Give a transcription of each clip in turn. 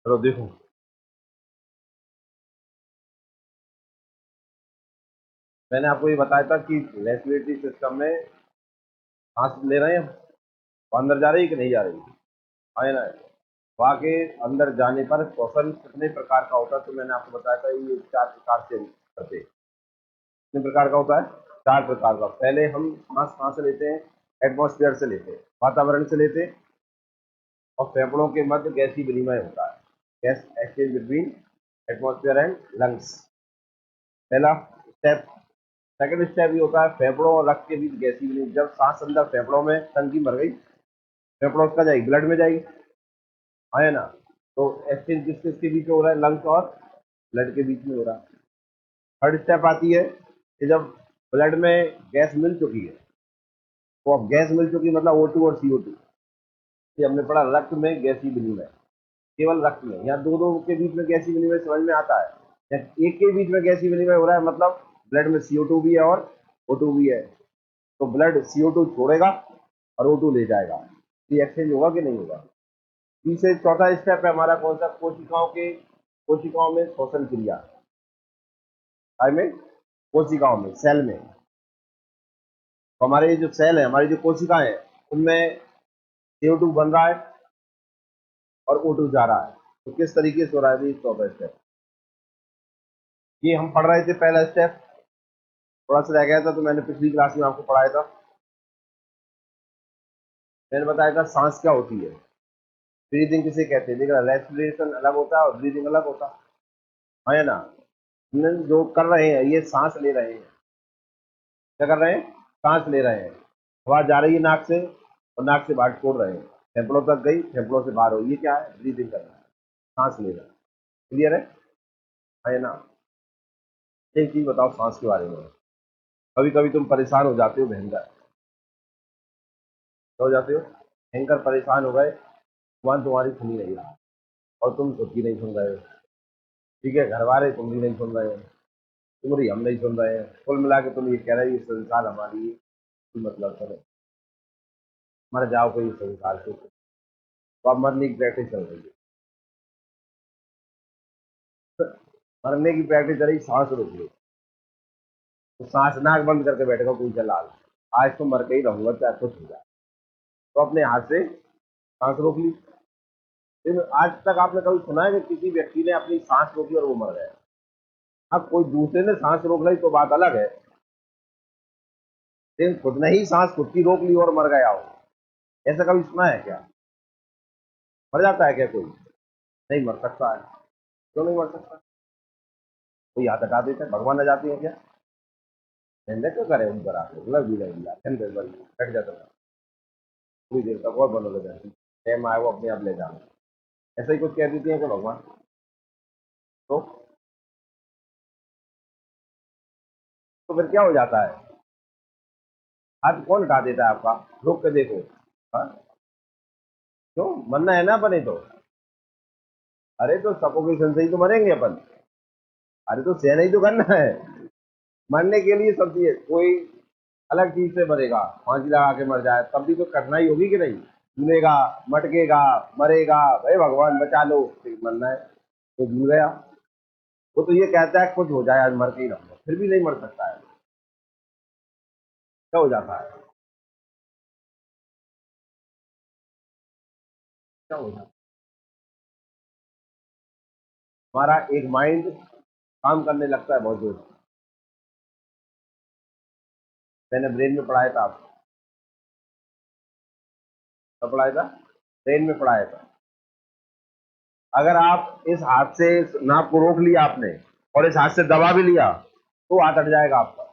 चलो देखो, मैंने आपको ये बताया था कि रेस्पिरेटरी सिस्टम में सांस ले रहे हैं, वो अंदर जा रही है कि नहीं जा रही है ना। वहाँ के अंदर जाने पर श्वसन कितने प्रकार का होता है, तो मैंने आपको बताया था ये 4 प्रकार से करते हैं। कितने प्रकार का होता है? 4 प्रकार का। पहले हम सांस कहाँ से लेते हैं? एटमॉस्फेयर से लेते हैं, वातावरण से लेते हैं, और फेफड़ों के मध्य गैसीय विनिमय होता है, gas exchange between atmosphere and lungs. पहला स्टेप। सेकंड स्टेप ये होता है फेफड़ों और रक्त के बीच गैसीय विनिमय। जब सांस अंदर फेफड़ों में टंकी मर गई, फेफड़ों उसका जाएगी, ब्लड में जाएगी, है ना। तो एक्सचेंज किस किस के बीच में हो रहा है? लंग्स और ब्लड के बीच में हो रहा है। थर्ड स्टेप आती है कि जब ब्लड में गैस मिल चुकी है, तो अब गैस मिल चुकी मतलब O2 और CO2, ये हमने पढ़ा रक्त में गैसीय विनिमय, केवल रक्त में। यहाँ दो दो के बीच में गैसीय विनिमय समझ में आता है, या एक के बीच में गैसीय विनिमय हो रहा है, मतलब ब्लड में CO2 भी है और O2 भी है, तो ब्लड CO2 छोड़ेगा और O2 ले जाएगा। ये एक्सचेंज होगा कि नहीं होगा? तीसरे चौथा स्टेप है हमारा कौन सा? कोशिकाओं में श्वसन क्रिया। काय में? कोशिकाओं में, सेल में। तो हमारे जो सेल है, हमारी जो कोशिकाएं हैं, उनमें CO2 बन रहा है और O2 जा रहा है। तो किस तरीके से हो रहा है? चौथा स्टेप ये हम पढ़ रहे थे। पहला स्टेप थोड़ा सा रह गया था, तो मैंने पिछली क्लास में आपको पढ़ाया था। मैंने बताया था सांस क्या होती है, ब्रीदिंग किसे कहते हैं। देखा, रेस्पिरेशन अलग होता है और ब्रीदिंग अलग होता है ना। हम जो कर रहे हैं ये सांस ले रहे हैं। क्या कर रहे हैं? सांस ले रहे हैं। हवा जा रही है नाक से और नाक से बाहर छोड़ रहे हैं, फेफड़ों तक गई, फेफड़ों से बाहर हो, ये क्या है? ब्रीदिंग कर रहा है, सांस ले रहा है। क्लियर है ना। एक चीज बताओ सांस के बारे में। कभी कभी तुम परेशान हो जाते हो भयंकर, हो जाते हो भयंकर परेशान हो गए, भगवान तुम्हारी सुनी नहीं रहा और तुम खुद की नहीं सुन रहे हो, ठीक है, घर वाले तुम भी नहीं सुन रहे हो, तुम्हारी हम नहीं सुन रहे हैं, कुल मिला के तुम ये कह रहे हो ये संसार हमारी मतलब करो, मर जाओ कोई संसार से। तो अब मरने की प्रैक्टिस चल रही है, मरने की प्रैक्टिस चल रही, सांस रोक लो। तो सांस नाक बंद करके बैठेगा कोई चला, आज तो मर के ही रहूंगा चाहे कुछ हो जाए, तो अपने हाथ से सांस रोक ली। लेकिन आज तक आपने कभी सुना है कि किसी व्यक्ति ने अपनी सांस रोकी और वो मर गया? अब कोई दूसरे ने सांस रोक ली तो बात अलग है, लेकिन खुद ने ही सांस खुद की रोक ली और मर गया हो, ऐसा कभी सुना है क्या? मर जाता है क्या कोई? नहीं मर सकता है। क्यों नहीं मर सकता? कोई हाथ हटा देता है, भगवान आ जाती है क्या? धंधे क्यों करे उन पर आके लग भी लग कट जाता था, थोड़ी देर तक और बंद हो जाती, टाइम आए वो अपने आप ले जाना, ऐसा ही कुछ कह देती है कि भगवान। तो फिर क्या हो जाता है? हाथ कौन हटा देता है आपका? रोक के देखो। हाँ? क्यों मरना है ना बने तो? अरे तो सफोकेशन से ही तो मरेंगे अपन। अरे तो सहना ही तो करना है, मरने के लिए सब चीज कोई अलग चीज से मरेगा, फांसी लगा के मर जाए तब भी तो कठिनाई होगी कि नहीं? झूलेगा, मटकेगा, मरेगा, भाई भगवान बचा लो, फिर मरना है तो झूल गया। वो तो ये कहता है कुछ हो जाए आज मर के ही रहूंगा, फिर भी नहीं मर सकता है। क्या हो जाता है? क्या हो जाता है? हमारा एक माइंड काम करने लगता है बहुत जोर से। मैंने ब्रेन में पढ़ाया था, आपको कब पढ़ाया था? ब्रेन में पढ़ाया था। अगर आप इस हाथ से इस नाप को रोक लिया आपने और इस हाथ से दबा भी लिया, तो हाथ हट जाएगा आपका।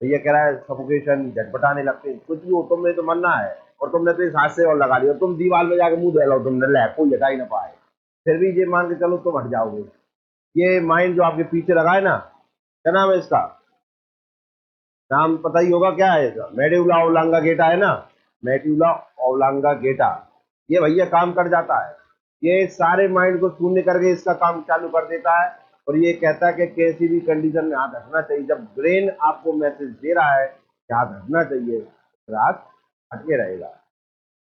तो ये कह रहा है सफोकेशन, झटपटाने लगते, कुछ भी हो, तुमने तो मरना है और तुमने तो इस हाथ से और लगा लिया, तुम दीवार में जाके मुंह दहलाओ, तुमने ले कोई हटा ही ना पाए, फिर भी ये मान के चलो तुम हट जाओगे। ये माइंड जो आपके पीछे लगा है ना, क्या नाम है इसका? नाम पता ही होगा, क्या है इसका? मेड्यूला ओब्लांगा है ना, मेड्यूला ओब्लांगा। ये भैया काम कर जाता है, ये सारे माइंड को शून्य करके इसका काम चालू कर देता है। और ये कहता है कि कैसी भी कंडीशन में हाथ हटना चाहिए। जब ब्रेन आपको मैसेज दे रहा है कि हाथ हटना चाहिए, तो हाथ हटके रहेगा।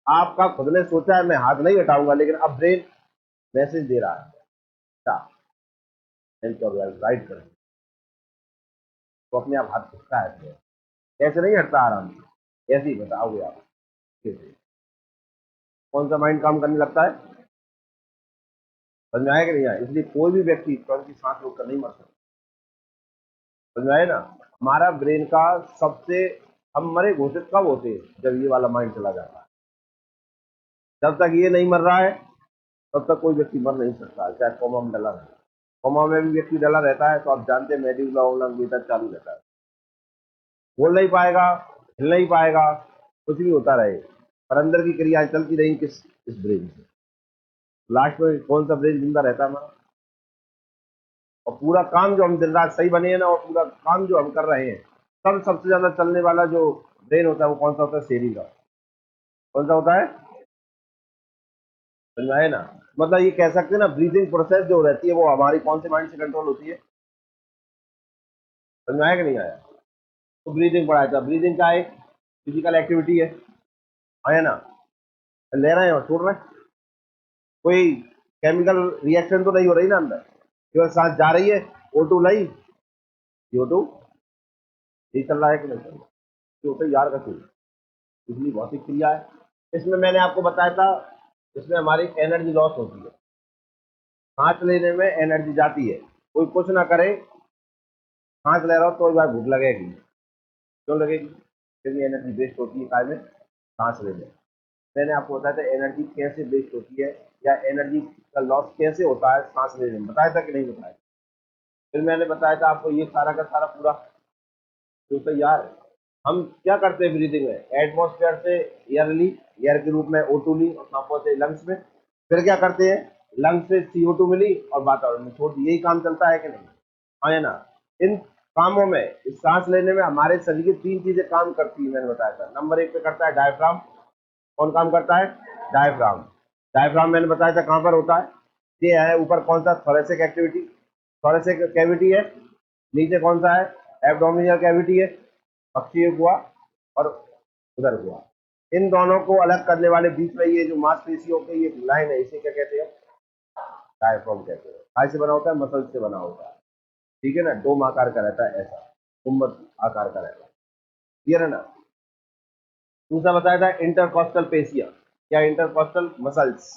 आपका खुद ने सोचा है मैं हाथ नहीं हटाऊंगा, लेकिन अब ब्रेन मैसेज दे रहा है राइट करें, तो अपने आप हाथ उठता है फिर। कैसे नहीं हटता आराम से, ऐसे ही बताओगे आप कैसे, कौन सा माइंड काम करने लगता है, समझ में आया कि नहीं आया? इसलिए कोई भी व्यक्ति तुरंत की सांस रोक कर नहीं मर सकता, समझ में आया ना? हमारा ब्रेन का सबसे, हम मरे घोषित कब होते हैं, जब ये वाला माइंड चला जाता है। जब तक ये नहीं मर रहा है तब तक कोई व्यक्ति मर नहीं सकता, चाहे कोमा में डला रहे। कोमा में भी व्यक्ति डला रहता है तो आप जानते हैं मेडुला ओब्लांगेटा चालू रहता है, बोल नहीं पाएगा, हिल नहीं पाएगा, कुछ भी होता रहे, पर अंदर की क्रियाएं चलती रही किस, इस ब्रेन से। लास्ट में कौन सा ब्रेन जिंदा रहता है हमारा, और पूरा काम जो हम दिन रात सही बने हैं ना, और पूरा काम जो हम कर रहे हैं, तब सबसे ज्यादा चलने वाला जो ब्रेन होता है वो कौन सा होता है, शेयरिंग का। कौन सा होता है, समझ में आए ना? मतलब ये कह सकते हैं ना, ब्रीदिंग प्रोसेस जो रहती है वो हमारी कौन से माइंड से कंट्रोल होती है, समझ में आया कि नहीं आया? तो ब्रीदिंग पढ़ाया था, ब्रीदिंग का एक फिजिकल एक्टिविटी है, आया ना? ले रहे हैं और छोड़ रहे हैं, कोई केमिकल रिएक्शन तो नहीं हो रही ना अंदर, केवल सांस जा रही है, O2 लाई, CO2 ये चल रहा है कि नहीं चल रहा, तो होता है यार का चीज, इसलिए भौतिक क्रिया है। इसमें मैंने आपको बताया था, इसमें हमारी एनर्जी लॉस होती है, सांस लेने में एनर्जी जाती है, कोई कुछ ना करे, सांस ले रहा हो तो एक बार भूख लगेगी, क्यों लगेगी, क्योंकि एनर्जी वेस्ट होती है काय में, सांस लेने। मैंने आपको बताया था एनर्जी कैसे वेस्ट होती है, या एनर्जी का लॉस कैसे होता है सांस लेने में, बताया था कि नहीं बताया? फिर मैंने बताया था आपको ये सारा का सारा पूरा, क्योंकि यार हम क्या करते हैं ब्रीदिंग में, एटमॉस्फेयर से एयर ली, एयर के रूप में O2 ली और वहां पहुंचे लंग्स में, फिर क्या करते हैं, लंग्स से CO2 मिली और वातावरण में छोड़ दी, यही काम चलता है कि नहीं, हाँ है ना? इन कामों में, इस सांस लेने में हमारे शरीर की तीन चीजें काम करती है, मैंने बताया था। नंबर एक पे करता है डायफ्राम, कौन काम करता है, डायफ्राम। डायफ्राम मैंने बताया था कहाँ पर होता है, ये है ऊपर कौन सा, थोरेसिक एक्टिविटी, थोरेसिक कैविटी है, नीचे कौन सा है, एब्डोमिनियल कैविटी है, पक्षी हुआ और उधर हुआ। इन दोनों को अलग करने वाले बीच में ये जो मांसपेशियों की ये लाइन है, इसे क्या कहते हैं, डायफ्राम कहते हैं। काय से बना होता है, मसल से बना होता है, ठीक है ना, डोम आकार का रहता है, ऐसा गुम्बद आकार का रहता है, क्लियर है ना? दूसरा बताया था इंटरकॉस्टल पेशिया, क्या इंटरकॉस्टल मसल्स,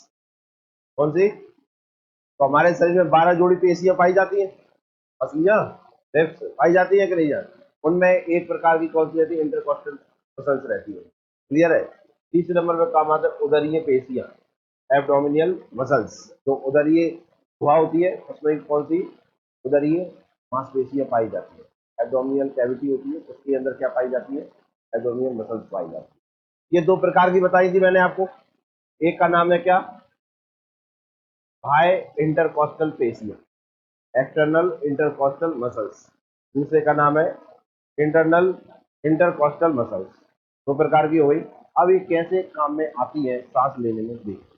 कौन सी, तो हमारे शरीर में 12 जोड़ी पेशियां पाई जाती हैं, असलियां रिब्स पाई जाती है कि नहीं जाती, उनमें एक प्रकार की कौन सी रहती है, इंटरकॉस्टल मसल्स रहती है, क्लियर है? तीसरे नंबर पर काम आता है उदरीय पेशियां, एब्डोमिनियल मसल्स, जो उदरीय गुहा होती है उसमें कौन सी, उदरीय मांसपेशियां पाई जाती है, एब्डोमिनियल कैविटी होती है उसके अंदर क्या पाई जाती है, एब्डोमिनियल मसल्स पाई जाती है। ये दो प्रकार की बताई थी मैंने आपको, एक का नाम है क्या, high intercostal facie, external intercostal muscles, दूसरे का नाम है इंटरनल इंटरकॉस्टल मसल्स, दो प्रकार की हो गई। अब ये कैसे काम में आती है सांस लेने में, देखिए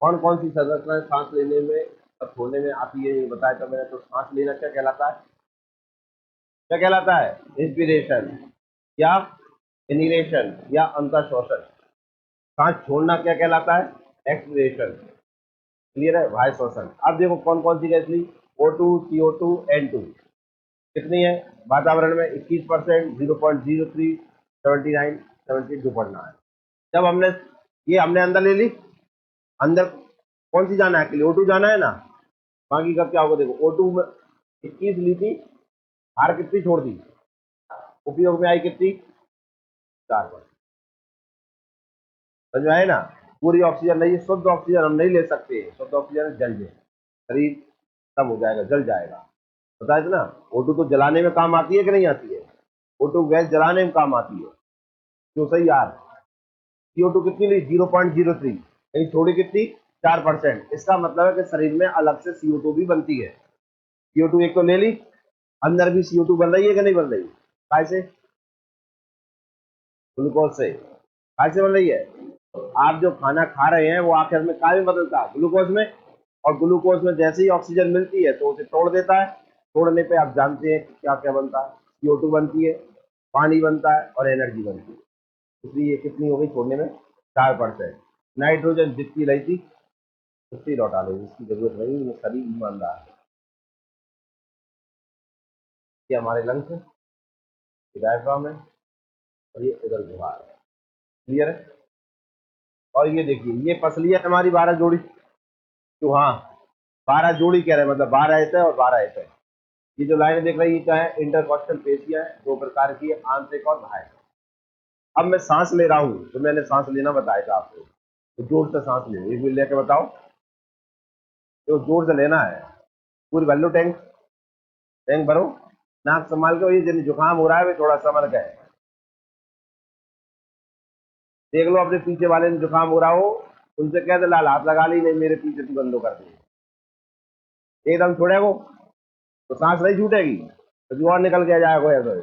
कौन कौन सी संरचनाएं सांस लेने में और छोड़ने में आती है, ये बताया था मैंने। तो सांस लेना क्या कहलाता है, क्या कहलाता है, इंस्पिरेशन या इनहेलेशन या अंतर श्वसन। सांस छोड़ना क्या कहलाता है, एक्सपिरेशन, क्लियर है, वायु श्वसन। अब देखो कौन कौन सी गैस ली, O2 CO2 N2, कितनी है, वातावरण में 21%, 0.03, 79, 72.9। जब हमने ये हमने अंदर ले ली, अंदर कौन सी जाना है, अकेले O2 जाना है ना, बाकी का क्या होगा, देखो O2 में 21 ली थी, हार कितनी छोड़ दी, उपयोग में आई कितनी, 4%, समझ में आए ना? पूरी ऑक्सीजन नहीं, शुद्ध ऑक्सीजन हम नहीं ले सकते, शुद्ध ऑक्सीजन जल जाए, शरीर कम हो जाएगा, जल जाएगा, बताया था ना। O2 तो जलाने में काम आती है कि नहीं आती है, O2 गैस जलाने में काम आती है, क्यों सही यार। CO2 कितनी ली, 0.03, कहीं थोड़ी कितनी, 4%। इसका मतलब है कि शरीर में अलग से CO2 भी बनती है, CO2 एक तो ले ली, अंदर भी CO2 बन रही है कि नहीं बन रही, कैसे, ग्लूकोज से, कैसे बन रही है, आप जो खाना खा रहे हैं वो आखिर में काय में बदलता है, ग्लूकोज में, और ग्लूकोज में जैसे ही ऑक्सीजन मिलती है तो उसे तोड़ देता है, तोड़ने पे आप जानते हैं क्या क्या बनता है, CO2 बनती है, पानी बनता है और एनर्जी बनती है। इसलिए ये कितनी हो गई छोड़ने में 4%। नाइट्रोजन जितनी रही थी उतनी लौटा लेगी, इसकी जरूरत नहीं, ये सभी ईमानदार है। ये हमारे लंग्स है, डायफ्राम है, और ये उधर गुहार है। क्लियर है? और ये देखिए ये पसलियां हमारी 12 जोड़ी, तो हाँ 12 जोड़ी कह रहे हैं, मतलब 12 ऐसे और 12 ऐसे। ये जो लाइनें देख रही है क्या है? इंटरकॉस्टल पेशियां है, 2 प्रकार की है, आंतरिक और बाह्य। अब मैं सांस ले रहा हूँ तो मैंने सांस लेना बताया था आपको, तो जोर से सांस ले, एक मिनट लेके बताओ। तो जोर से लेना है, पूरी भर लो टैंक, टैंक भरो, नाक संभाल के। ये जिन जुकाम हो रहा है वे थोड़ा संभल गए, देख लो अपने पीछे वाले ने जुकाम हो रहा हो, उनसे कह दे लाल हाथ लगा ली, नहीं मेरे पीछे तू बंदो कर दी, एकदम छोड़े वो तो सांस नहीं छूटेगी, तो जो और निकल के जाएगा ऐसे।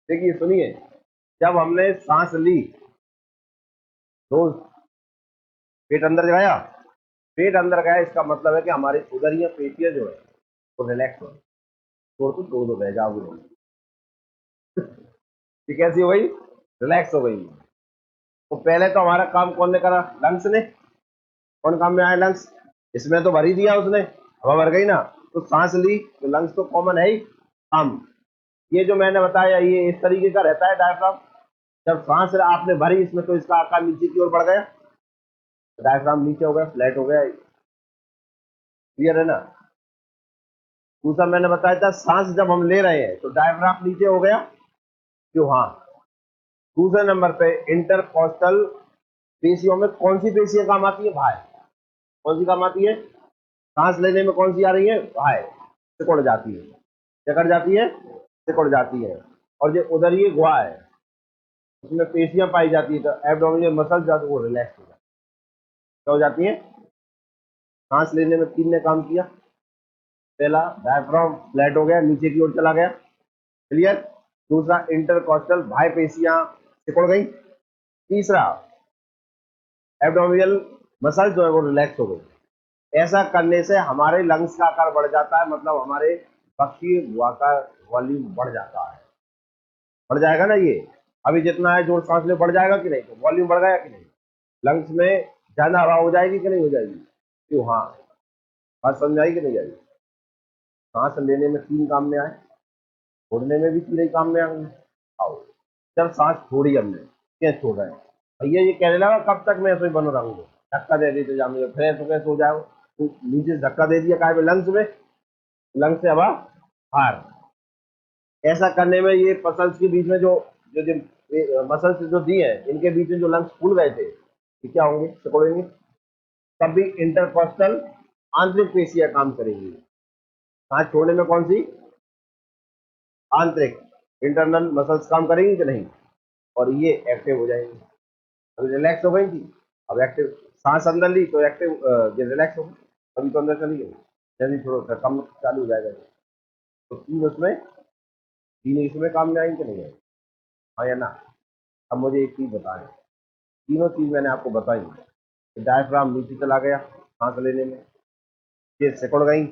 देखिए सुनिए, जब हमने सांस ली तो पेट अंदर गया, पेट अंदर गया, इसका मतलब है कि हमारी उदरीय पेशियां जो है वो रिलैक्स हो, छोड़ तो दो दो रह जाओगे, ये कैसी हो गई? रिलैक्स हो गई। तो पहले तो हमारा काम कौन ने करा? लंग्स ने। कौन काम में आया? लंग्स। इसमें तो भर ही दिया उसने, हवा भर गई ना, तो सांस ली तो लंग्स तो कॉमन है ही। हम ये जो मैंने बताया ये इस तरीके का रहता है डायफ्राम। जब सांस आपने भरी इसमें तो इसका आकार नीचे की ओर बढ़ गया, डायफ्राम नीचे हो गया, फ्लैट हो गया। क्लियर है ना? दूसरा मैंने बताया था सांस जब हम ले रहे हैं तो डायफ्राम नीचे हो गया, क्यों? हाँ। दूसरे नंबर पे इंटरकॉस्टल पेशियों में कौन सी पेशियां काम आती है? बाह्य। कौन सी काम आती है? सांस लेने में कौन सी आ रही है? बाह्य, सिकुड़ जाती है। क्या कर जाती है? सिकुड़ जाती है। और जो उधर ये गुहा है उसमें पेशियां पाई जाती है, तो एब्डोमिनल मसल जो है वो रिलैक्स हो जाती है। क्या हो जाती है? सांस लेने में तीन ने काम किया, पहला डायफ्राम फ्लैट हो गया, नीचे की ओर चला गया। क्लियर? दूसरा इंटरकॉस्टल बाह्य पेशियां सिकुड़ गई। तीसरा एब्डोमिनल मसल जो है वो रिलैक्स हो गई। ऐसा करने से हमारे लंग्स का आकार बढ़ जाता है, मतलब हमारे पक्षी गुहा का वॉल्यूम बढ़ जाता है। बढ़ जाएगा ना ये, अभी जितना है जोर सांस ले बढ़ जाएगा कि नहीं? तो वॉल्यूम बढ़ गया कि नहीं? लंग्स में ज्यादा हवा हो जाएगी कि नहीं हो जाएगी? क्यों? हाँ। बात समझ आई कि नहीं आई? सांस लेने में तीन काम में आए, छोड़ने में भी तीन ही काम में आएंगे। आओ, जब सांस छोड़ी हमने, क्या छोड़ रहे हैं भैया? ये कहने लगा कब तक मैं ऐसे ही बना रहूंगा, धक्का दे देते जाऊंगा, फ्रेश होकर सो जाओ। तो नीचे से धक्का दे दिया काय में? लंग्स में, लंग्स से हवा बाहर। ऐसा करने में ये मसल्स के बीच में जो जो मसल्स जो दिए हैं इनके बीच में जो लंग्स फूल गए थे, ये क्या होंगे? सिकुड़ेंगे। तब भी इंटरकॉस्टल आंतरिक पेशियां काम करेंगी। सांस छोड़ने में कौन सी? आंतरिक इंटरनल मसल्स काम करेंगी कि नहीं? और ये एक्टिव हो जाएंगी। अभी रिलैक्स हो गई थी, अब एक्टिव। सांस अंदर ली तो एक्टिव, ये रिलैक्स हो गई, अभी तो अंदर चली गई, जल्दी थोड़ा सा कम चालू हो जाएगा। तो तीन उसमें, तीन इसमें काम में आएंगे कि नहीं आएंगे? हाँ या ना? अब मुझे एक चीज बताएं, तीनों चीज मैंने आपको बताई। डायफ्राम नीचे चला गया सांस लेने में, ये सिकुड़ गई,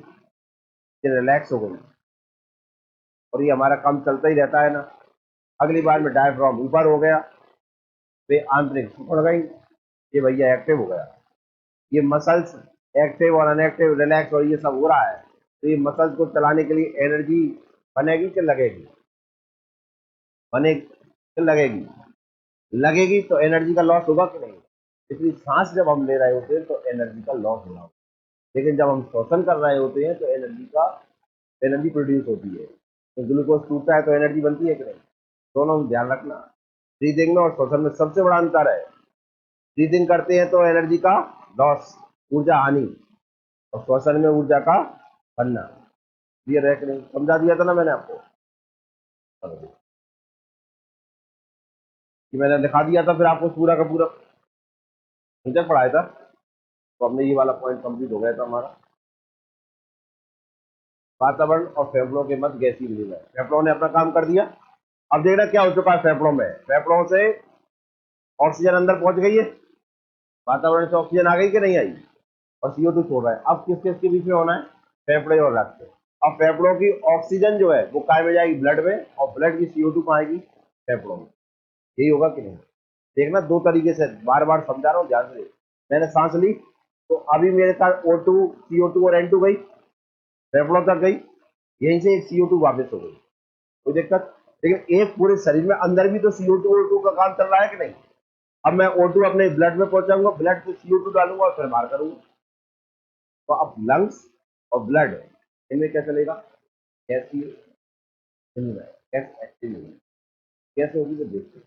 ये रिलैक्स हो गई, और ये हमारा काम चलता ही रहता है ना। अगली बार में डायफ्राम ऊपर हो गया, वे आंतरिक सिकुड़ गई, ये भैया एक्टिव हो गया। ये मसल्स एक्टिव और अनएक्टिव, रिलैक्स और ये सब हो रहा है, तो ये मसल्स को चलाने के लिए एनर्जी बनेगी कि लगेगी? बने कि लगेगी? लगेगी तो एनर्जी का लॉस होगा कि नहीं? इसलिए सांस जब हम ले रहे होते हैं तो एनर्जी का लॉस होगा, लेकिन जब हम श्वसन कर रहे होते हैं तो एनर्जी प्रोड्यूस होती है। तो ग्लूकोज टूटता है तो एनर्जी बनती है कि नहीं? दोनों में ध्यान रखना। ब्रीदिंग में और श्वसन में सबसे बड़ा अंतर है, ब्रीदिंग करते हैं तो एनर्जी का लॉस, ऊर्जा हानि, और श्वसन में ऊर्जा का बनना। क्लियर है कि नहीं? समझा दिया था ना मैंने आपको, कि मैंने लिखा दिया था फिर आपको पूरा का पूरा तक पढ़ाया था, तो हमने ये वाला पॉइंट कंप्लीट हो गया था हमारा। वातावरण और फेफड़ों के मध्य गैसीय विनिमय, फेफड़ों ने अपना काम कर दिया। अब देखना क्या हो चुका है फेफड़ों में, फेफड़ों से ऑक्सीजन अंदर पहुंच गई है, वातावरण से ऑक्सीजन आ गई कि नहीं आई, और CO2 छोड़ रहा है। अब किस किस के बीच में होना है? फेफड़े और रक्त। अब फेफड़ों की ऑक्सीजन जो है वो काय में जाएगी, ब्लड में, और ब्लड की CO2 कहाँ आएगी, फेफड़ों में। यही होगा कि नहीं? देखना दो तरीके से बार बार समझा रहा हूँ, ध्यान से। मैंने सांस ली तो अभी मेरे साथ O2, CO2 और N2 गई, फेफड़ों तक गई, यहीं से एक CO2 वापस हो गई, कोई दिक्कत? लेकिन एक पूरे शरीर में अंदर भी तो CO2 O2 का काम चल रहा है कि नहीं? अब मैं O2 अपने ब्लड में पहुंचाऊंगा, ब्लड से CO2 डालूंगा और फिर बाहर करूंगा। तो अब लंग्स और ब्लड, इनमें क्या चलेगा, कैसी कैसे एक्टिव होगी, कैसे होगी तो देखते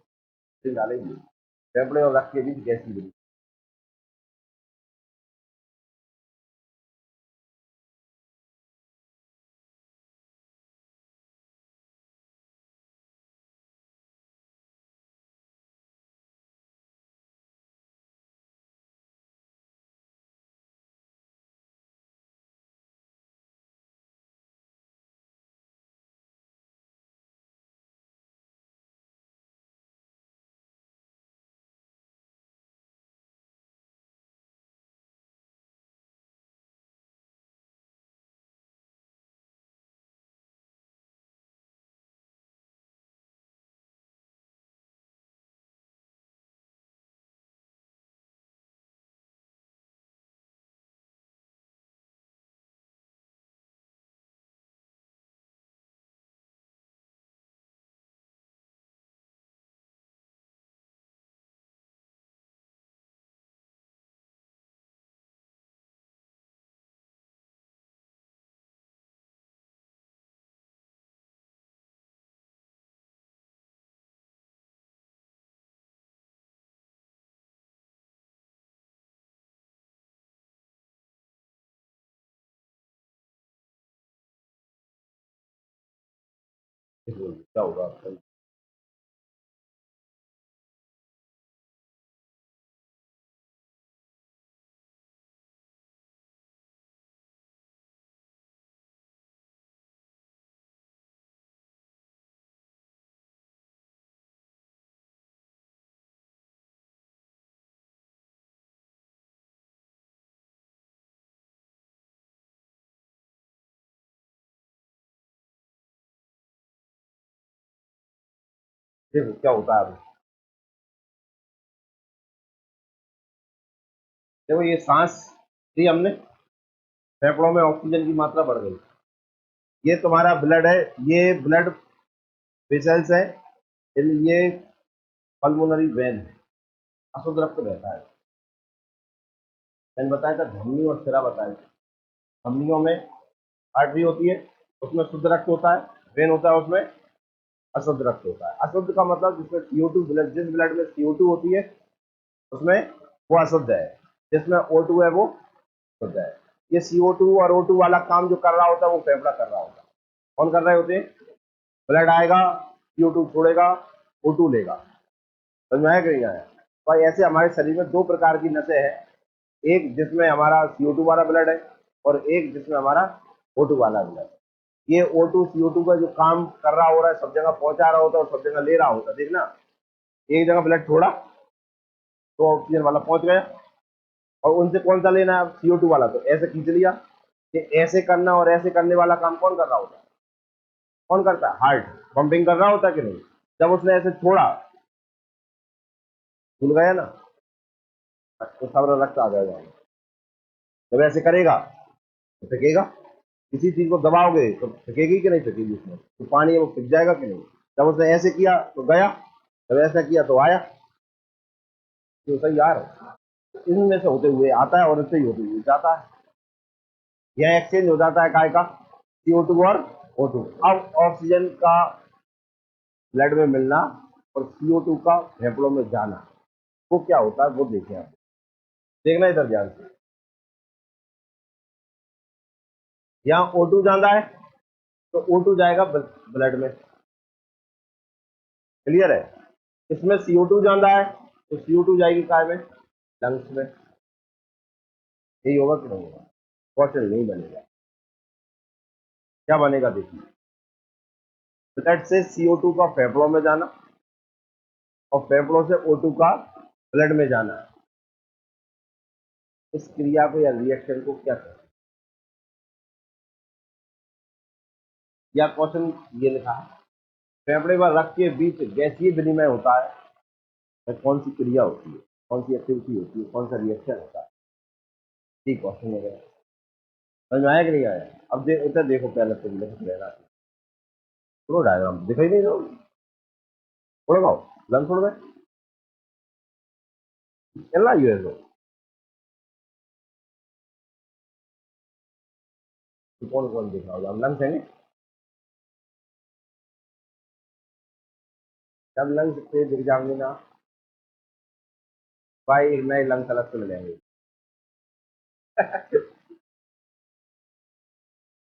हैं, डालेंगे फेफड़े और रक्त के बीच कैसी होगी। क्या होगा आपका? देखो क्या होता है अभी। देखो ये सांस ली हमने, फेफड़ों में ऑक्सीजन की मात्रा बढ़ गई, ये तुम्हारा ब्लड है, ये ब्लड वेसल्स है, ये पल्मोनरी वेन है, अशुद्ध रक्त बहता है। मैंने बताया था धमनी और सिरा बताया था। धमनियों में आर्टरी होती है, उसमें शुद्ध रक्त होता है, वेन होता है, उसमें अशुद्ध रक्त होता है। अशुद्ध का मतलब जिसमें CO2, ब्लड, जिस ब्लड में CO2 होती है उसमें वो अशुद्ध है, जिसमें O2 है वो शुद्ध है। ये CO2 और O2 वाला काम जो कर रहा होता है वो फेफड़ा कर रहा होता है। कौन कर रहे होते हैं? ब्लड आएगा, CO2 छोड़ेगा, O2 लेगा। समझ में आया कि नहीं आया? भाई ऐसे हमारे शरीर में दो प्रकार की नसें हैं, एक जिसमें हमारा CO2 वाला ब्लड है और एक जिसमें हमारा O2 वाला ब्लड है। ये O2 CO2 का जो काम कर रहा हो रहा है, सब जगह पहुंचा रहा होता है और सब जगह ले रहा होता है। देखना, एक जगह ब्लड छोड़ा तो ऑक्सीजन वाला पहुंच गया, और उनसे कौन सा लेना है, CO2 वाला, तो ऐसे खींच लिया। ये ऐसे करना और ऐसे करने वाला काम कौन कर रहा होता है? कौन करता है? हार्ट पंपिंग कर रहा होता है कि नहीं? जब उसने ऐसे छोड़ा, खुल गया ना, तो सारा रक्त आ जाएगा। जब ऐसे करेगा तो फेंकेगा, किसी चीज को दबाओगे तो फेंकेगी कि नहीं फेंकेगी, उसमें तो पानी है वो फेंक जाएगा कि नहीं? जब उसने ऐसे किया तो गया, जब ऐसा किया तो आया। तो सही यार, इनमें से होते हुए आता है और इससे ही होते हुए जाता है। यह एक्सचेंज हो जाता है काय का, CO2 और O2। अब ऑक्सीजन का ब्लड में मिलना और CO2 का फेफड़ों में जाना, वो क्या होता है वो देखें आप। देखना इधर ध्यान से। यहाँ O2 जाना है तो O2 जाएगा ब्लड में, क्लियर है? इसमें CO2 जाना है तो CO2 जाएगी काय में, लंग्स में। यही होगा कि नहीं होगा? क्वेश्चन नहीं बनेगा। क्या बनेगा देखिए, ब्लड से CO2 का फेफड़ों में जाना और फेफड़ों से O2 का ब्लड में जाना है। इस क्रिया को या रिएक्शन को क्या कहते हैं? या क्वेश्चन ये लिखा है, फेफड़े व रक्त के बीच गैसीय विनिमय होता है, तो कौन सी क्रिया होती है, कौन सी एक्टिविटी होती है, कौन सा रिएक्शन होता है? ठीक क्वेश्चन वगैरह समझ में आया कि नहीं आया? अब इधर देखो, पहले तुम लिख लेना, थोड़ा डायग्राम दिखाई नहीं दो, थोड़ा गाओ लन छोड़ गए चलना यूएस हो, तो कौन कौन दिख रहा होगा, हम लंग्स हैं, जब लंग्स से दिख जाएंगे ना भाई, एक नए लंग्स अलग से मिलेंगे।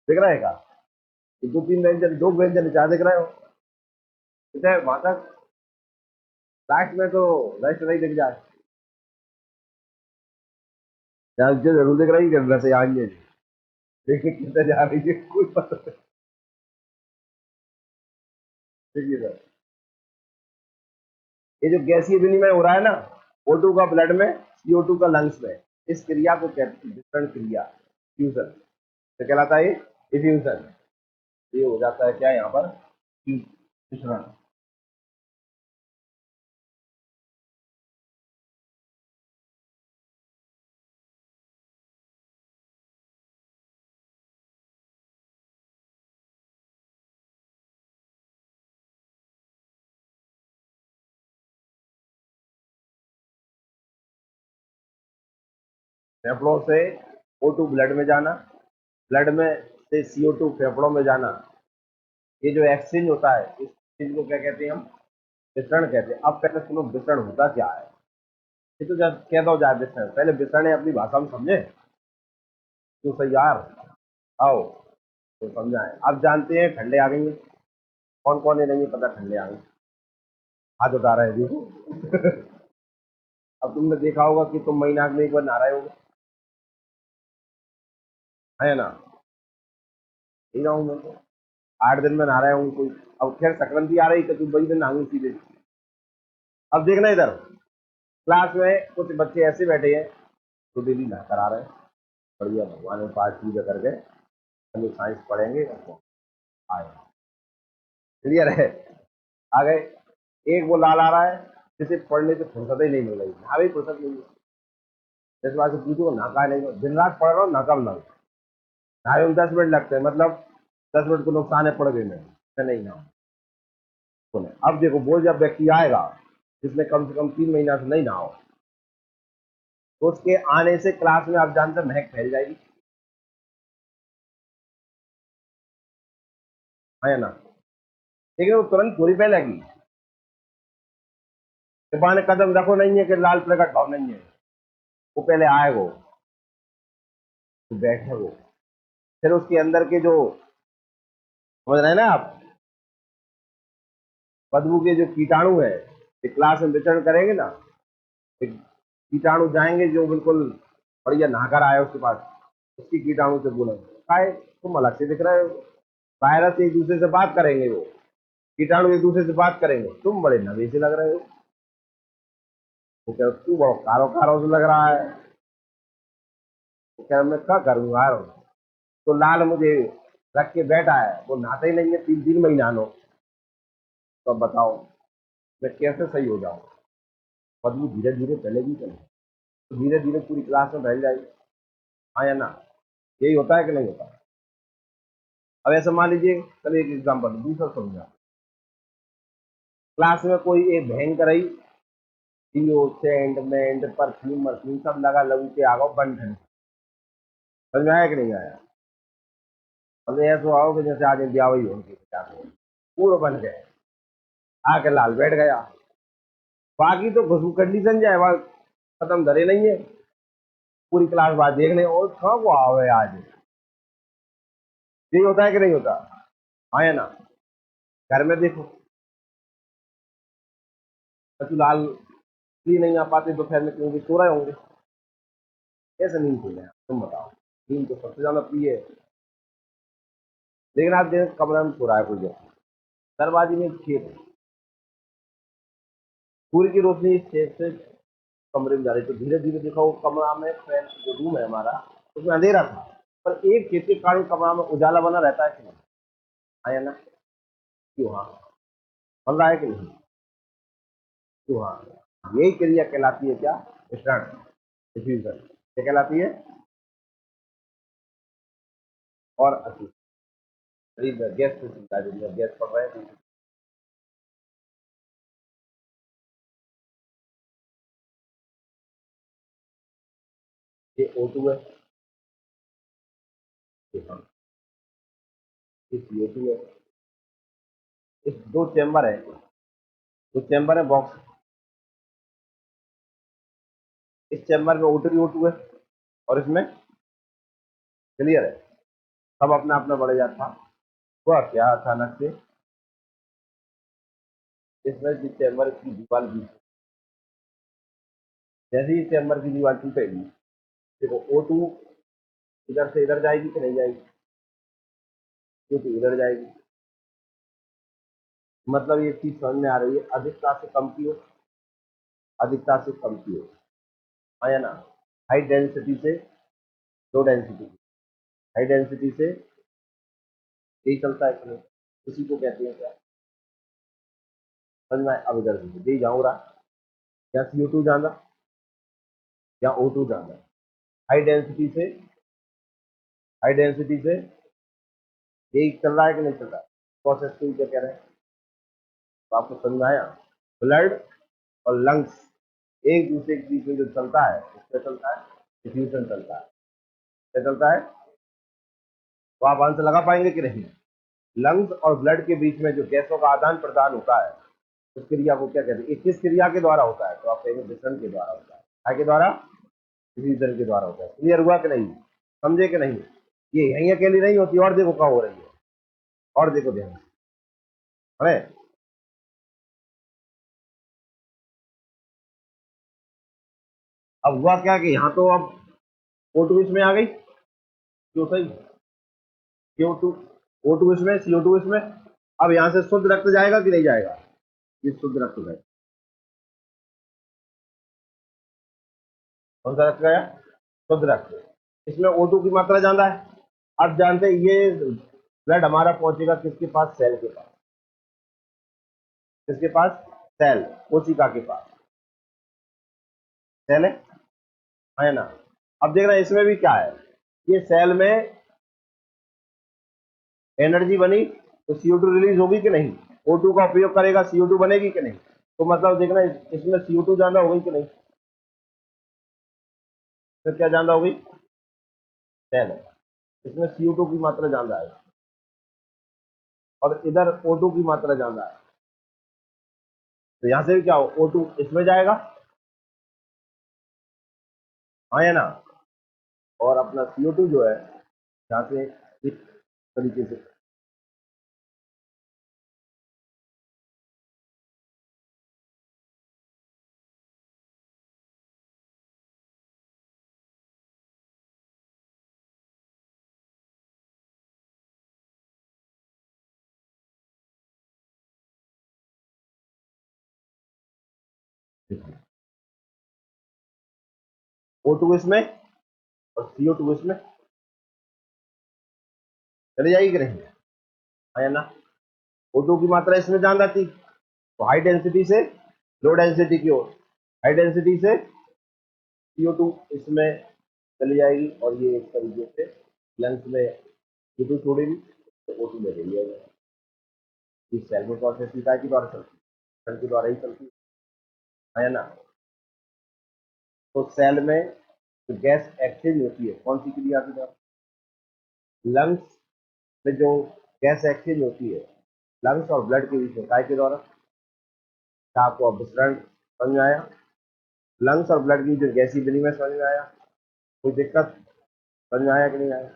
दिख रहा है का? ये दो तीन व्यंजन, दो व्यंजन चार दिख रहे हो, इधर वहां तक लास्ट में तो रेस्ट नहीं दिख जाए, यहाँ जो जरूर दिख रही है वैसे आएंगे, देखिए कितने जा रही है कोई पता नहीं। देखिए सर, ये जो गैसीय विनिमय हो रहा है ना, O2 का ब्लड में, CO2 का लंग्स में, इस क्रिया को कहते हैं विसरण क्रिया, फ्यूजन। तो कहलाता है डिफ्यूजन। ये हो जाता है क्या यहाँ पर, मिश्रण। फेफड़ों से O2 ब्लड में जाना, ब्लड में से CO2 फेफड़ों में जाना, ये जो एक्सचेंज होता है, इस चीज को क्या कहते हैं हम, विसरण कहते हैं। अब पहले सुनो, विसरण होता क्या है, ये तो जब कह दो जाए विसरण, पहले विसरण है अपनी भाषा में समझे तो सही यार, आओ तो समझाएं। अब जानते हैं ठंडे आ गई हैं, कौन कौन है नहीं पता ठंडे आ गई, हाथ उठा रहे हैं देखो। अब तुमने देखा होगा कि तुम महीना में एक बार नहा रहे होगे, है ना? नहीं रहा हूँ मैं तो, 8 दिन में नहा रहे होंगे कोई। अब खैर संक्रांति आ रही तो तुम वही दिन नहाऊंगी सीधे। अब देखना इधर, क्लास में कुछ बच्चे ऐसे बैठे हैं तो डेली नहा कर आ रहे हैं, बढ़िया भगवान ने पाठ पूजा करके हम साइंस पढ़ेंगे और आए, क्लियर है, आ गए। एक वो लाल आ रहा है जिसे पढ़ने से फुर्सत ही नहीं मिल रही, ना भी फुर्सत नहीं है, इस बात से पूछो नाका नहीं, दिन रात पढ़ रहा हूँ नाका में, 2.5 10 मिनट लगते हैं, मतलब 10 मिनट को नुकसान है पढ़ गई मैं नहीं ना बोले। अब देखो, वो जब व्यक्ति आएगा जिसने कम से कम 3 महीना से नहीं नहाओ, तो उसके आने से क्लास में आप जानते हैं महक फैल जाएगी, है ना? लेकिन वो तुरंत पूरी फैलेगी, दीवाने कदम रखो नहीं है कि लाल प्रकट भाव नहीं है, वो पहले आए वो बैठे वो, फिर उसके अंदर के जो, समझ रहे हैं ना आप, बदबू के जो कीटाणु है, ये क्लास में विचरण करेंगे ना, एक कीटाणु जाएंगे जो बिल्कुल बढ़िया नहाकर आए उसके पास, उसकी कीटाणु से बोलेंगे काय तुम अलग से दिख रहे हो, वायरस एक दूसरे से बात करेंगे, वो कीटाणु एक दूसरे से बात करेंगे, तुम बड़े नवे से लग रहे हो, वो कह तू बड़ा कारो कारो से लग रहा है, वो कह मैं क्या करूँ यार, तो लाल मुझे रख के बैठा है, वो नहाता ही नहीं है 3 3 महीना नो, तो अब बताओ मैं कैसे सही हो जाऊँ? बदबू धीरे धीरे फैलेगी चले, तो धीरे धीरे पूरी क्लास में फैल जाएगी, हाँ या ना? यही होता है कि नहीं होता? अब ऐसा मान लीजिए, चलिए एक एग्जाम्पल दूसरा समझा, क्लास में कोई एक भयंकर ही डीओ सेंट मेंट परफ्यूम मरफ्यूम सब लगा लगू के आ गो बन ठन, समझ में आया कि नहीं आया? अब ऐसा आओ कि जैसे आज ब्याह हुई होगी पूरा बन गए, आके लाल बैठ गया, बाकी तो खुशबू कंडीशन जो है वह खत्म धरे नहीं है, पूरी क्लास बात देखने और कहाँ को आओ आज, यही होता है कि नहीं होता? हाँ या ना? घर में देखो, बच्चे लाल इसलिए नहीं आ पाते दोपहर में क्योंकि सो रहे होंगे, कैसे नींद सो रहे हैं तुम बताओ? नींद तो सबसे ज्यादा प्रिय है, लेकिन आप देख कमरे में सो रहा है कोई व्यक्ति, दरवाजे में एक छेद है, सूर्य की रोशनी इस छेद से कमरे में जा रही, तो धीरे धीरे देखो कमरा में फैन जो रूम है हमारा, उसमें अंधेरा था, पर एक छेद के कारण कमरा में उजाला बना रहता है कि नहीं? हाँ या ना? क्यों हाँ? बन रहा है कि नहीं? क्यों हाँ? यही क्रिया कहलाती है क्या? मिश्रण, डिफ्यूजन। क्या कहलाती है? और अति गैस से चिंता है, गैस पढ़ रहे हैं। ये O2 है, ये हाँ, ये CO2 है। इस दो चेंबर है, दो चेंबर है बॉक्स। इस चेंबर में O2 है और इसमें, क्लियर है, सब अपने आप में बढ़ जाता। हुआ क्या अचानक से, इसमें जिस चेंबर की दीवार भी, जैसे ही चेंबर की दीवार टूटेगी, देखो O2 इधर से इधर जाएगी कि नहीं जाएगी? क्योंकि इधर जाएगी, मतलब ये चीज समझ में आ रही है, अधिकता से कम की हो, अधिकता से कम की हो, हाँ या ना? हाई डेंसिटी से लो डेंसिटी, हाई डेंसिटी से, यही चलता है कि नहीं? इसी को कहते हैं क्या? समझ में आए? अब इधर से यही जाऊँ रहा, या CO2 जाना या O2 जाना, हाई डेंसिटी से, हाई डेंसिटी से, यही चल रहा है कि नहीं चल रहा है? प्रोसेस को क्या कह रहे हैं? तो आपको समझ में आया? ब्लड और लंग्स एक दूसरे के बीच में जो चलता है, उसका चलता है डिफ्यूजन चलता है। क्या चलता है? तो आप आंसर लगा पाएंगे कि नहीं? लंग्स और ब्लड के बीच में जो गैसों का आदान प्रदान होता है, उस क्रिया को क्या कहते हैं? ये किस क्रिया के द्वारा होता है? तो आप कहेंगे विसरण के द्वारा होता है। काय के द्वारा? डिफ्यूजन के द्वारा होता है। क्लियर हुआ कि नहीं? समझे कि नहीं? ये यहीं अकेली नहीं होती, और देखो क्या हो रही है, और देखो ध्यान से। है अब हुआ क्या कि यहाँ तो अब O2 इसमें आ गई, क्यों सही, CO2, O2 इसमें, CO2 इसमें। अब यहाँ से शुद्ध रक्त जाएगा कि नहीं जाएगा? ये शुद्ध रक्त जाएगा। कौन सा रक्त गया? शुद्ध रक्त। इसमें O2 की मात्रा ज्यादा है। अब जानते हैं ये ब्लड हमारा पहुंचेगा किसके पास? सेल के पास। किसके पास? सेल, कोशिका के पास। सेल है ना? अब देखना इसमें भी क्या है, ये सेल में एनर्जी बनी तो CO2 रिलीज होगी कि नहीं? O2 का उपयोग करेगा, CO2 बनेगी कि नहीं? तो मतलब देखना इसमें CO2 ज्यादा हो गई कि नहीं? फिर क्या ज्यादा हो गई? सेल है, इसमें CO2 की मात्रा ज्यादा है और इधर O2 की मात्रा ज्यादा है। तो यहां से भी क्या हो, O2 इसमें जाएगा, हाँ या ना? और अपना CO2 जो है, यहाँ से इस तरीके से, O2 इसमें और CO2 इसमें चली जाएगी कि नहीं? हाँ या ना? O2 की मात्रा इसमें ज्यादा थी, तो हाई डेंसिटी से लो डेंसिटी की ओर, हाई डेंसिटी से CO2 इसमें चली जाएगी, और ये एक तरीके से लंग्स में CO2 छोड़ेगी तो O2 में ले लिया जाएगा। इस सेल में प्रोसेस की द्वारा चलती है, सेल के द्वारा ही चलती है ना? तो सेल में जो गैस एक्सचेंज होती है, कौन सी क्रिया के द्वारा? लंग्स में जो गैस एक्सचेंज होती है, लंग्स और ब्लड के बीच में, काय के द्वारा? क्या आपको अब विसरण समझ में आया? लंग्स और ब्लड की जो गैसीय विनिमय समझ में आया? कोई दिक्कत समझ में आया कि नहीं आया?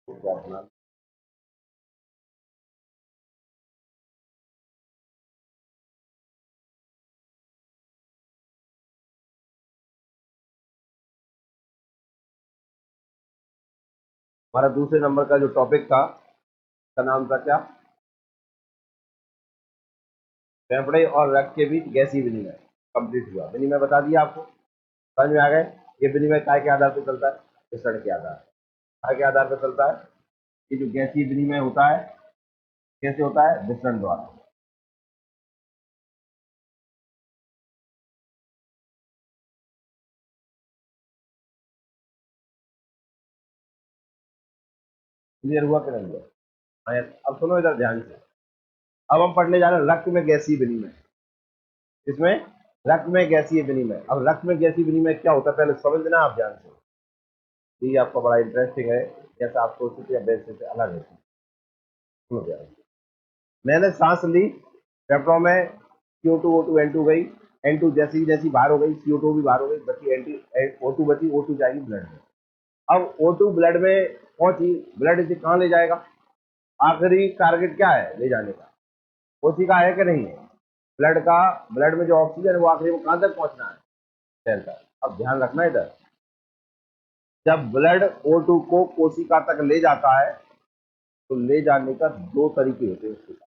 तो क्या अपना हमारा दूसरे नंबर का जो टॉपिक था, उसका नाम था क्या? फेफड़े और रक्त के बीच गैसीय विनिमय। कंप्लीट हुआ, विनिमय बता दिया आपको, समझ में आ गए? ये विनिमय काय के आधार पर चलता है? विसरण के आधार पर। काय के आधार पर चलता है? ये जो गैसीय विनिमय होता है, कैसे होता है? विसरण द्वारा। क्लियर हुआ कि नहीं हुआ? हाँ, yes। अब सुनो इधर ध्यान से। अब हम पढ़ने जा रहे हैं रक्त में गैसीय विनिमय। इसमें रक्त में गैसीय विनिमय। अब रक्त में गैसीय विनिमय क्या होता है पहले समझना आप ध्यान से। ये आपका बड़ा इंटरेस्टिंग है, जैसा आप सोचते थे या वैसे से अलग है। सुनो ध्यान से। मैंने सांस ली, फेफड़ों में CO2 O2 N2 गई, N2 जैसी जैसी बाहर हो गई, CO2 भी बाहर हो गई, बची N2 O2 बची, O2 जाएगी ब्लड में। अब O2 ब्लड में पहुंची, ब्लड इसे कहाँ ले जाएगा? आखिरी टारगेट क्या है ले जाने का? कोशिका है कि नहीं है? ब्लड का, ब्लड में जो ऑक्सीजन है वो आखिरी में कहाँ तक पहुंचना है? सेल तक। अब ध्यान रखना इधर, जब ब्लड O2 को कोशिका तक ले जाता है तो ले जाने का दो तरीके होते हैं उसके साथ।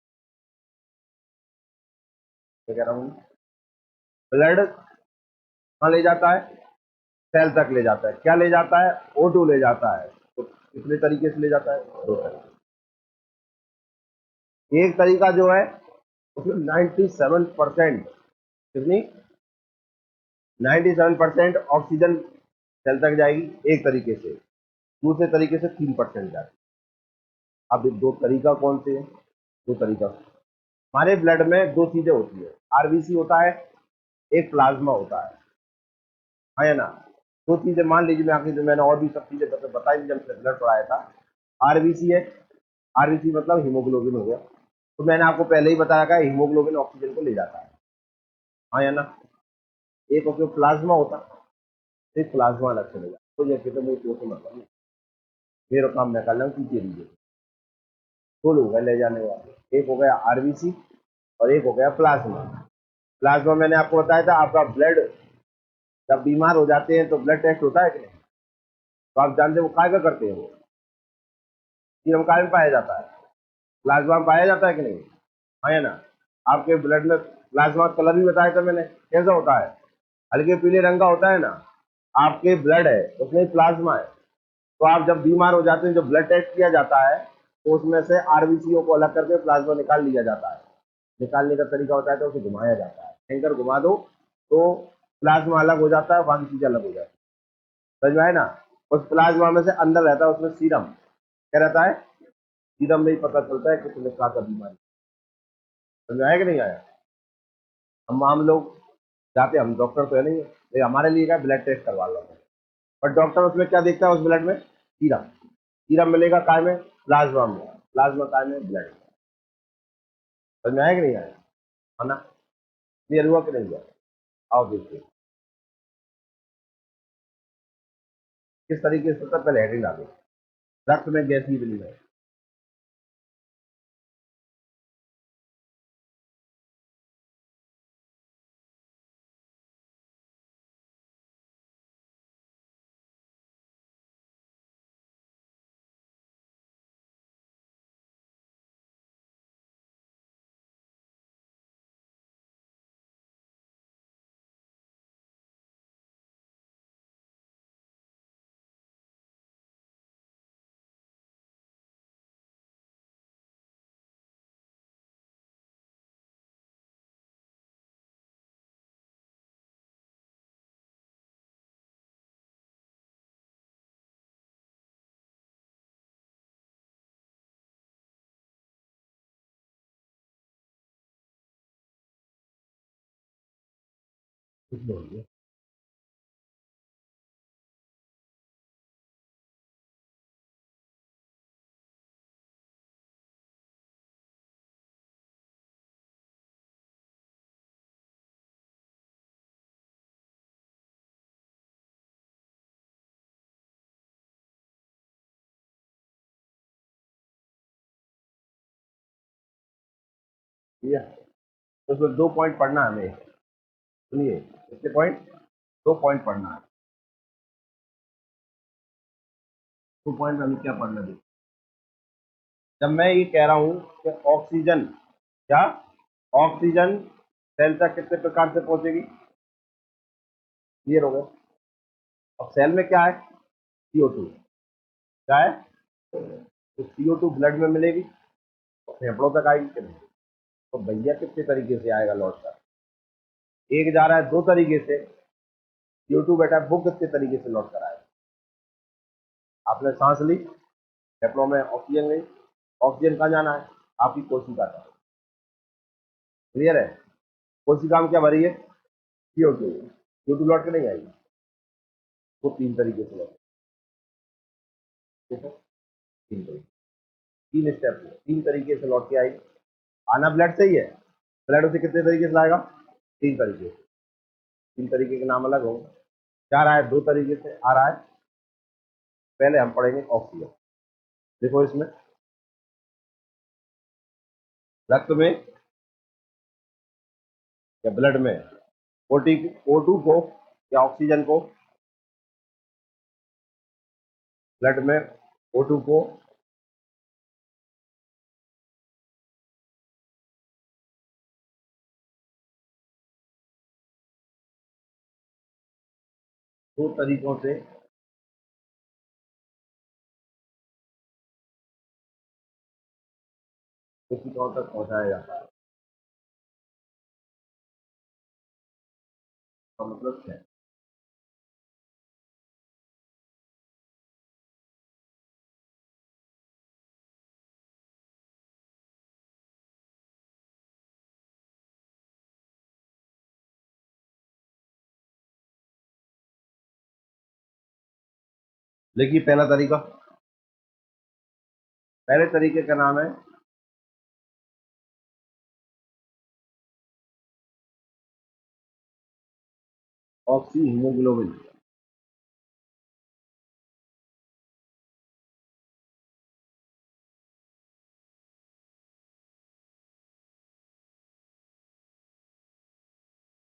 क्या कह रहा हूँ? ब्लड कहाँ ले जाता है? सेल तक ले जाता है। क्या ले जाता है? O2 ले जाता है। तो कितने तरीके से ले जाता है? दो तरीके। एक तरीका जो है उसमें 97%, कितनी? 97% ऑक्सीजन सेल तक जाएगी एक तरीके से, दूसरे तरीके से 3% जाएगी। अब ये दो तरीका कौन से हैं? दो तरीका, हमारे ब्लड में दो चीजें होती है, आरबीसी होता है, एक प्लाज्मा होता है। हाँ या ना? दो चीजें मान लीजिए, मैं आखिर मैंने और भी सब चीजें बताई थी जब ब्लड पढ़ाया था। आरबीसी है, आरबीसी मतलब हीमोग्लोबिन हो गया। तो मैंने आपको पहले ही बताया था हीमोग्लोबिन ऑक्सीजन को ले जाता है। हाँ या ना? एक उसमें प्लाज्मा होता है, एक प्लाज्मा अलग से ले जाता है। तो ये कहते हैं तो मतलब नहीं, मेरा काम मैं कर रहा हूँ, पीछे दीजिए। दो लोग हैं ले जाने वाले, एक हो गया आरबीसी और एक हो गया प्लाज्मा। प्लाज्मा मैंने आपको बताया था, आपका ब्लड जब बीमार हो जाते हैं तो ब्लड टेस्ट होता है कि नहीं? तो आप जानते हो वो काय का करते हैं? वो सीरम काय में पाया जाता है, प्लाज्मा में पाया जाता है कि नहीं? हाँ या ना? आपके ब्लड में प्लाज्मा कलर भी बताया था मैंने, कैसा होता है? हल्के पीले रंग का होता है ना। आपके ब्लड है उसमें प्लाज्मा है। तो आप जब बीमार हो जाते हैं, जब ब्लड टेस्ट किया जाता है तो उसमें से आरबीसीओ को अलग करके प्लाज्मा निकाल लिया जाता है। निकालने का तरीका होता है तो उसे घुमाया जाता है, एंकर घुमा दो तो प्लाज्मा अलग हो जाता है, बाकी चीजें अलग हो जाती है। समझ में आए ना? उस प्लाज्मा में से अंदर रहता है उसमें सीरम। क्या रहता है? सीरम में ही पता चलता है कि तुम्हें क्या बीमारी। समझ में आया कि नहीं आया? हम लोग जाते, हम डॉक्टर तो है नहीं, लेकिन हमारे लिए क्या, ब्लड टेस्ट करवा लो। और डॉक्टर उसमें क्या देखता है? उस ब्लड में सीरम, सीरम मिलेगा काय में? प्लाज्मा में, प्लाज्मा काय में? ब्लड। समझ में आया कि नहीं आया? है ना? क्लियर हुआ कि नहीं हुआ? आओ देखिए किस तरीके से होता है, पहले हेडिंग डालो, रक्त में गैसीय विनिमय। कितने होंगे? ठीक है, तो उसमें दो पॉइंट पढ़ना है हमें। सुनिए, इसके पॉइंट, दो पॉइंट पढ़ना है। दो पॉइंट में हमें क्या पढ़ना है? जब मैं ये कह रहा हूं कि ऑक्सीजन, क्या ऑक्सीजन सेल तक कितने प्रकार से पहुंचेगी? क्लियर हो गया? अब सेल में क्या है? CO2। क्या है? तो CO2 ब्लड में मिलेगी, फेफड़ों तक आएगी कि नहीं? तो भैया कितने तरीके से आएगा लौट कर? एक जा रहा है दो तरीके से, यूट्यूब बेटा वो कितने तरीके से लौट कर आएगा? आपने सांस ली, फेफड़ों में ऑक्सीजन गई, ऑक्सीजन कहाँ जाना है? आपकी कोशिका तक। क्लियर है? कोशिका में क्या भरी है? CO2। CO2 लौट के नहीं आएगी, वो तीन तरीके से लौट। ठीक है, तीन तरीके, तीन स्टेप, तीन तरीके से लौट के आएगी। आना ब्लड से ही है, ब्लड उसे कितने तरीके से लाएगा? तीन तरीके से। तीन तरीके के नाम अलग होंगे। जा रहा है दो तरीके से, आ रहा है, पहले हम पढ़ेंगे ऑक्सीजन। देखो इसमें रक्त में या ब्लड में O2 को या ऑक्सीजन को, ब्लड में O2 को दो तरीकों से कोशिकाओं तक पहुंचाया जाता है। तो मतलब है, देखिए पहला तरीका, पहले तरीके का नाम है oxy haemoglobin.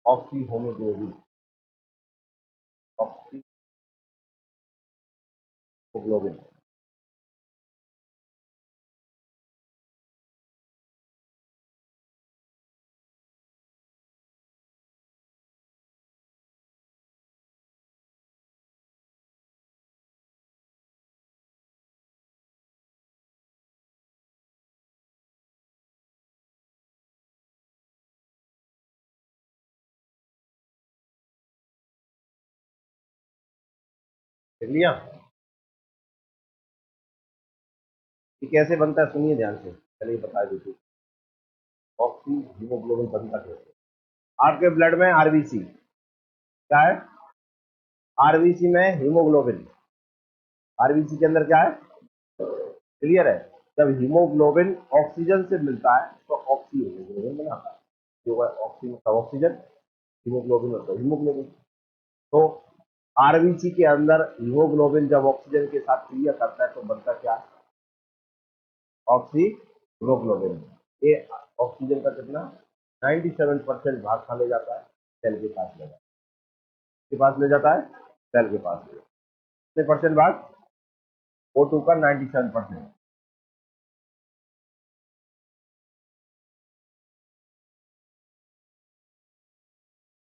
Oxy haemoglobin, oxy haemoglobin. देख लिया? ये कैसे बनता है सुनिए ध्यान से, चलिए बता दीजिए। ऑक्सी हीमोग्लोबिन बनता कैसे? आपके ब्लड में आरबीसी क्या है? आरबीसी में हीमोग्लोबिन, आरबीसी के अंदर क्या है? क्लियर है? जब हीमोग्लोबिन ऑक्सीजन से मिलता है तो ऑक्सी हीमोग्लोबिन बनाता है। जो है ऑक्सीजन का ऑक्सीजन, हीमोग्लोबिन होता है हीमोग्लोबिन। तो आरबीसी के अंदर हीमोग्लोबिन जब ऑक्सीजन के साथ क्रिया करता है तो बनता क्या है? Oxy haemoglobin. ये ऑक्सीजन का कितना 97% भाग खा ले जाता है, सेल के पास ले जाता है। के पास ले जाता है, सेल के पास ले जाता है। कितने परसेंट भाग? O2 का 97%।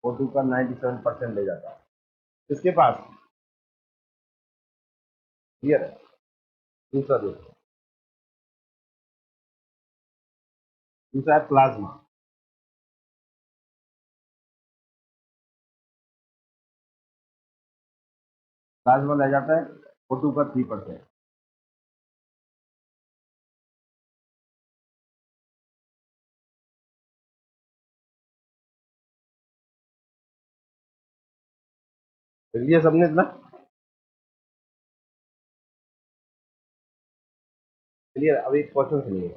O2 का 97% ले जाता है किसके पास? क्लियर है? दूसरा देखो, दूसरा है प्लाज्मा। प्लाज्मा ले जाता है O2 का 3%। ये सबने इतना क्लियर? अब एक क्वेश्चन सुनिए।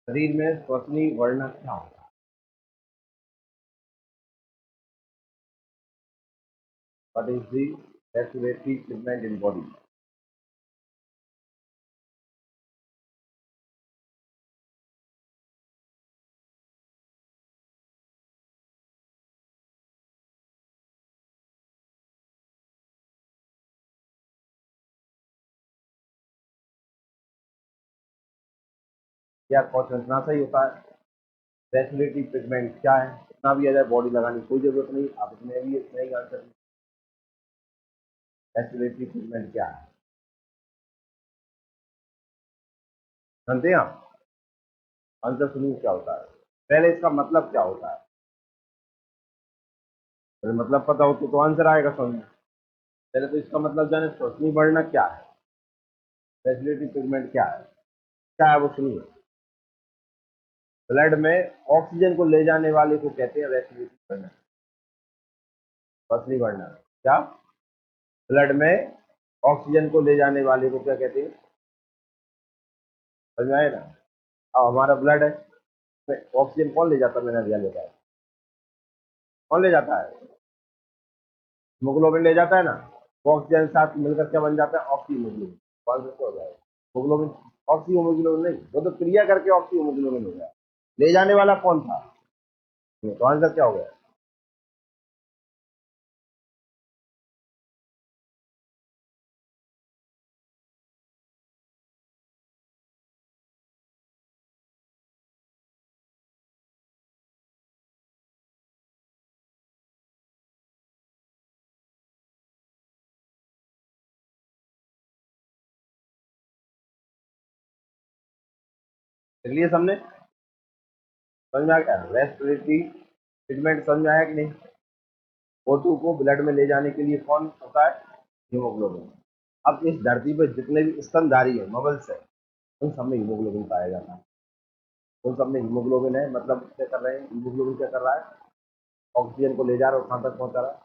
शरीर में श्वसनी वर्णक क्या होता है? What is the respiratory equipment in body. क्या क्वेश्चन इतना सही होता है? रेस्पिरेटरी इक्विपमेंट क्या है? इतना भी आ जाए बॉडी लगाने की कोई जरूरत नहीं, आप इसमें भी इतना ही आंसर। रेस्पिरेटरी इक्विपमेंट क्या है जानते हैं आप? आंसर सुनिए क्या होता है। पहले इसका मतलब क्या होता है, अगर मतलब पता हो तो आंसर आएगा समझ में। पहले तो इसका मतलब जाने, श्वसनीय बढ़ना क्या है, रेस्पिरेटरी इक्विपमेंट क्या है वो सुनिए। ब्लड में ऑक्सीजन को ले जाने वाले को कहते हैं रेस्पिरेटरी बढ़ना, श्वसनीय बढ़ना। क्या? ब्लड में ऑक्सीजन को ले जाने वाले को क्या कहते हैं? समझ में आए ना? अब हमारा ब्लड है, तो ऑक्सीजन कौन ले जाता है? मैंने दिया लेता है, कौन ले जाता है? हीमोग्लोबिन ले जाता है ना। वो ऑक्सीजन के साथ मिलकर क्या बन जाता है? Oxy haemoglobin. कौन सा हो जाएगा? हीमोग्लोबिन। ऑक्सी हीमोग्लोबिन नहीं, वो तो क्रिया करके ऑक्सी हीमोग्लोबिन हो गया। ले जाने वाला कौन था? तो आंसर क्या हो गया? चलिए समझे, समझ में आ गया? रेस्पिरेटरी ट्रीटमेंट समझ में आया कि नहीं? O2 को ब्लड में ले जाने के लिए कौन होता है? हीमोग्लोबिन। अब इस धरती पर जितने भी स्तनधारी है, मबल्स है, उन सब में हीमोग्लोबिन पाया जाता है। उन सब में हीमोग्लोबिन है, मतलब क्या कर रहे हैं? हीमोग्लोबिन क्या कर रहा है? ऑक्सीजन को ले जा रहा है और कहाँ तक पहुंचा रहा है?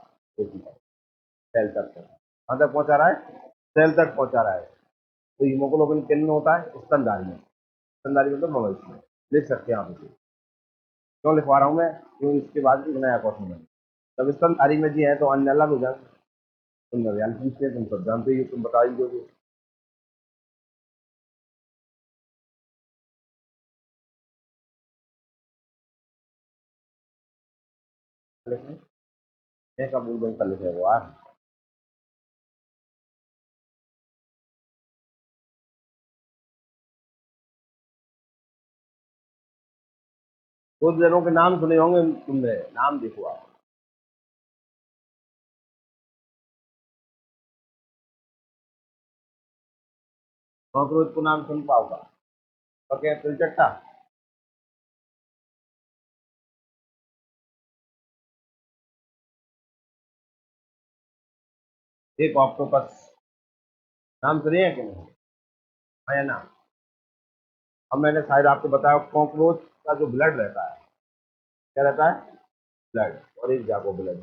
सेल तक। कहाँ तक पहुंचा रहा है? सेल तक पहुंचा रहा है। तो हीमोग्लोबिन किन में होता है? स्तनधारी में। स्तनधारी मतलब मवेशी में। लिख सकते हैं आप इसे। क्यों लिखवा रहा हूँ मैं? क्योंकि इसके बाद एक नया क्वेश्चन है। जब स्तनधारी में जी है तो अन्य अलग हो जाए। तुम नवियाल पूछते हैं, तुम सब जानते ही हो, तुम बता ही दोगे। लिखें, एक अबूल भाई का लिखे वो यार। कुछ जनों के नाम सुने होंगे तुमने, नाम देखो आप। कॉकरोच को नाम सुन पाओगा? ओके, तिलचट्टा। एक ऑक्टोपस। नाम सुनिए कि नहीं? हाँ या ना? अब मैंने शायद आपको बताया, कॉकरोच का जो ब्लड रहता है, क्या रहता है? ब्लड। और एक जाको ब्लड।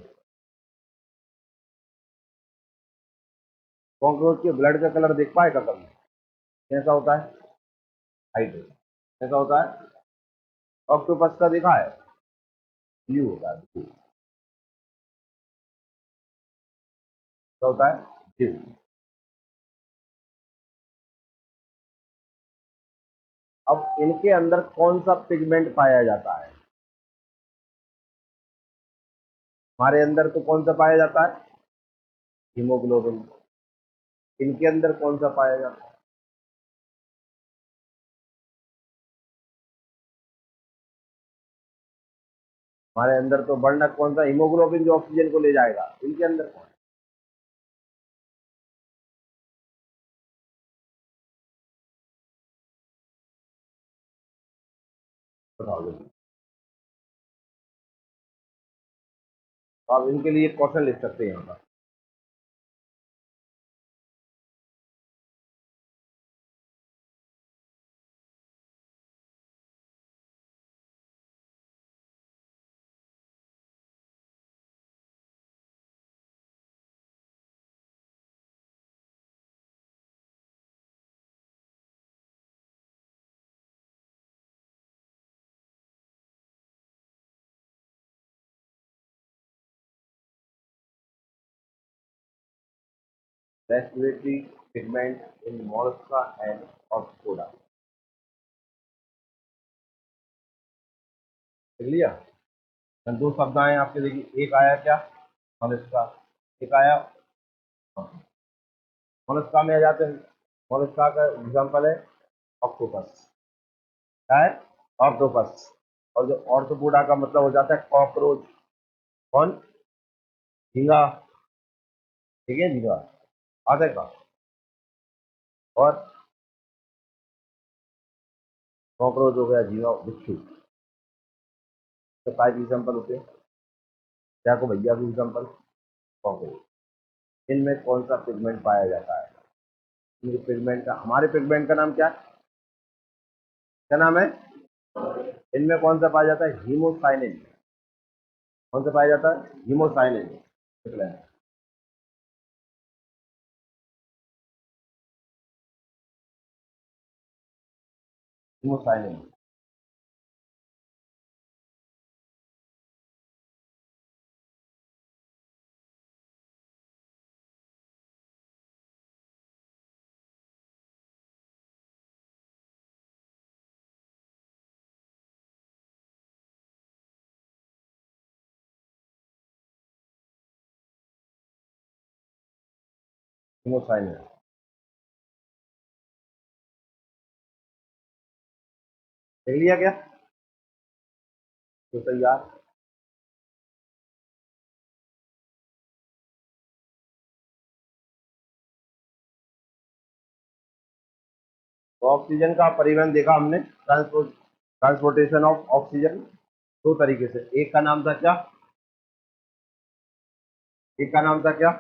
कॉकरोच के ब्लड का कलर देख पाएगा कभी? कैसा होता है? हाइट। कैसा होता है? ऑक्टोपस का देखा है? ब्लू होता है, ब्लू। क्या होता है? ब्लू। अब इनके अंदर कौन सा पिगमेंट पाया जाता है? हमारे अंदर तो कौन सा पाया जाता है? हीमोग्लोबिन। इनके अंदर कौन सा पाया जाता है? हमारे अंदर तो वर्णक कौन सा? हीमोग्लोबिन, जो ऑक्सीजन को ले जाएगा। इनके अंदर कौन? बताओ जल्दी। तो आप इनके लिए क्वेश्चन लिख सकते हैं यहाँ पर। Respiratory pigment in Mollusca and arthropoda. देख लिया। दो शब्द आए आपके, देखिए एक आया क्या, मोलस्का, एक आया, मोलस्का में आ जाते हैं। मोलस्का का एग्जाम्पल है ऑक्टोपस, क्या है, ऑक्टोपस। और जो ऑर्थोपोडा का मतलब हो जाता है कॉकरोच, कौन, झींगा, ठीक है, झींगा आता है का। और कॉकरोच हो गया, झींगा, बिच्छू, तो काय के एग्जाम्पल होते हैं, क्या को भैया की एग्जाम्पल, कॉकरोच। इनमें कौन सा पिगमेंट पाया जाता है, इनके पिगमेंट का, हमारे पिगमेंट का नाम क्या है, क्या नाम है, इनमें कौन सा पाया जाता है, हीमोसाइनिन। कौन सा पाया जाता है, हीमोसाइनिन। हीमोसाइनिन। हीमोसाइनिन देख लिया क्या, तो तैयार। तो ऑक्सीजन का परिवहन देखा हमने, ट्रांसपोर्टेशन ऑफ ऑक्सीजन दो तरीके से, एक का नाम था क्या, एक का नाम था क्या,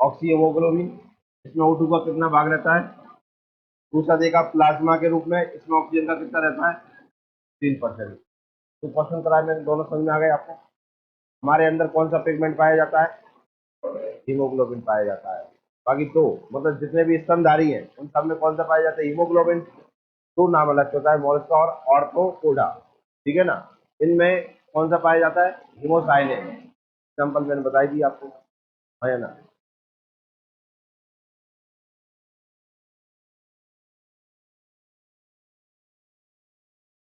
ऑक्सी हीमोग्लोबिन, इसमें O2 का कितना भाग रहता है, दूसरा देखा प्लाज्मा के रूप में, इसमें ऑक्सीजन का कितना रहता है, 3%। तो क्वेश्चन कराए मैंने, दोनों समझ में आ गए आपको। हमारे अंदर कौन सा पिगमेंट पाया जाता है, हीमोग्लोबिन पाया जाता है। बाकी दो, मतलब जितने भी स्तनधारी हैं उन सब में कौन सा पाया जाता है, हीमोग्लोबिन। तो नाम अलग होता है, मोलस्का और ऑर्थोपोडा, ठीक है ना। इनमें कौन सा पाया जाता है, हीमोसाइनिन। एग्जाम्पल मैंने बताई दी आपको, है ना।